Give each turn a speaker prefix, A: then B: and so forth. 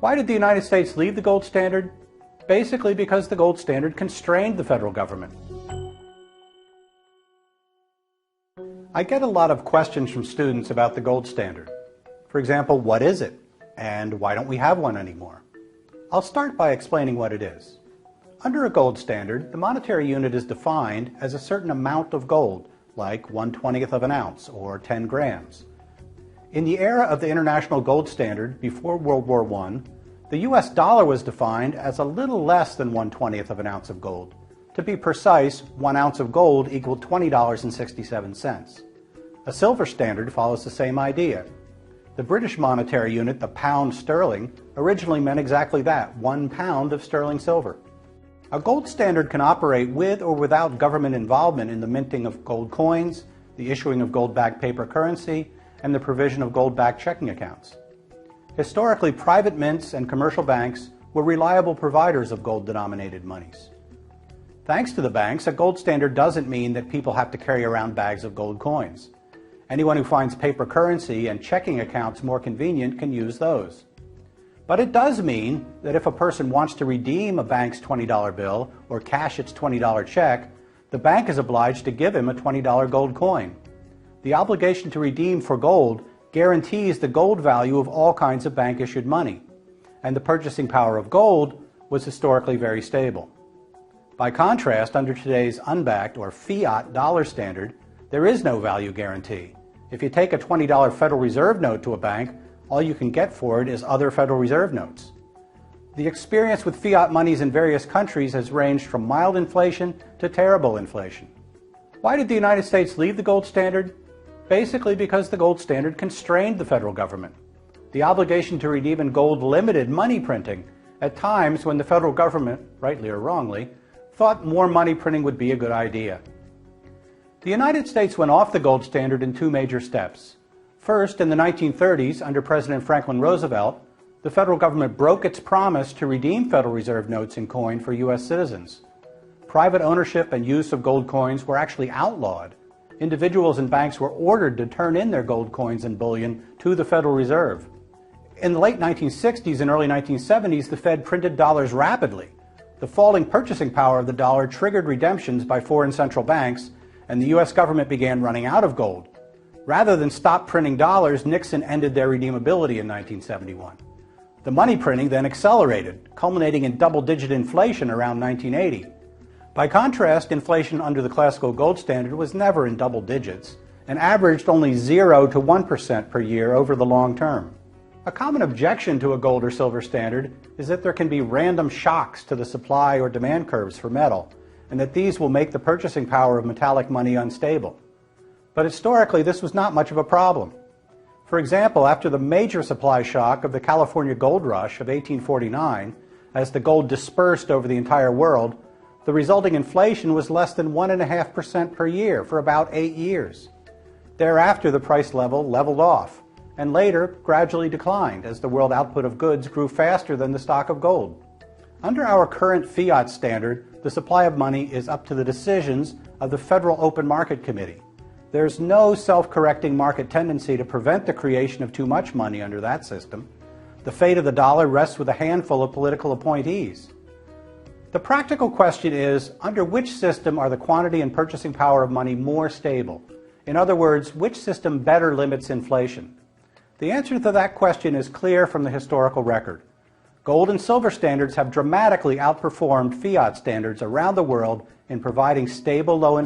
A: Why did the United States leave the gold standard? Basically because the gold standard constrained the federal government. I get a lot of questions from students about the gold standard. For example, what is it? And why don't we have one anymore? I'll start by explaining what it is. Under a gold standard, the monetary unit is defined as a certain amount of gold, like 1/20th of an ounce or 10 grams. In the era of the international gold standard, before World War I, the US dollar was defined as a little less than 1/20th of an ounce of gold. To be precise, 1 ounce of gold equaled $20.67. A silver standard follows the same idea. The British monetary unit, the pound sterling, originally meant exactly that, 1 pound of sterling silver. A gold standard can operate with or without government involvement in the minting of gold coins, the issuing of gold-backed paper currency, and the provision of gold-backed checking accounts. Historically, private mints and commercial banks were reliable providers of gold-denominated monies. Thanks to the banks, a gold standard doesn't mean that people have to carry around bags of gold coins. Anyone who finds paper currency and checking accounts more convenient can use those. But it does mean that if a person wants to redeem a bank's $20 bill or cash its $20 check, the bank is obliged to give him a $20 gold coin. The obligation to redeem for gold guarantees the gold value of all kinds of bank-issued money, and the purchasing power of gold was historically very stable. By contrast, under today's unbacked or fiat dollar standard, there is no value guarantee. If you take a $20 Federal Reserve note to a bank, all you can get for it is other Federal Reserve notes. The experience with fiat monies in various countries has ranged from mild inflation to terrible inflation. Why did the United States leave the gold standard? Basically because the gold standard constrained the federal government. The obligation to redeem in gold limited money printing at times when the federal government, rightly or wrongly, thought more money printing would be a good idea. The United States went off the gold standard in two major steps. First, in the 1930s, under President Franklin Roosevelt, the federal government broke its promise to redeem Federal Reserve notes in coin for U.S. citizens. Private ownership and use of gold coins were actually outlawed. Individuals and banks were ordered to turn in their gold coins and bullion to the Federal Reserve. In the late 1960s and early 1970s, the Fed printed dollars rapidly. The falling purchasing power of the dollar triggered redemptions by foreign central banks, and the U.S. government began running out of gold. Rather than stop printing dollars, Nixon ended their redeemability in 1971. The money printing then accelerated, culminating in double-digit inflation around 1980. By contrast, inflation under the classical gold standard was never in double digits and averaged only 0 to 1% per year over the long term. A common objection to a gold or silver standard is that there can be random shocks to the supply or demand curves for metal, and that these will make the purchasing power of metallic money unstable. But historically, this was not much of a problem. For example, after the major supply shock of the California gold rush of 1849, as the gold dispersed over the entire world, the resulting inflation was less than 1.5% per year for about 8 years. Thereafter, the price level leveled off, and later gradually declined as the world output of goods grew faster than the stock of gold. Under our current fiat standard, the supply of money is up to the decisions of the Federal Open Market Committee. There's no self-correcting market tendency to prevent the creation of too much money under that system. The fate of the dollar rests with a handful of political appointees. The practical question is, under which system are the quantity and purchasing power of money more stable? In other words, which system better limits inflation? The answer to that question is clear from the historical record. Gold and silver standards have dramatically outperformed fiat standards around the world in providing stable low inflation.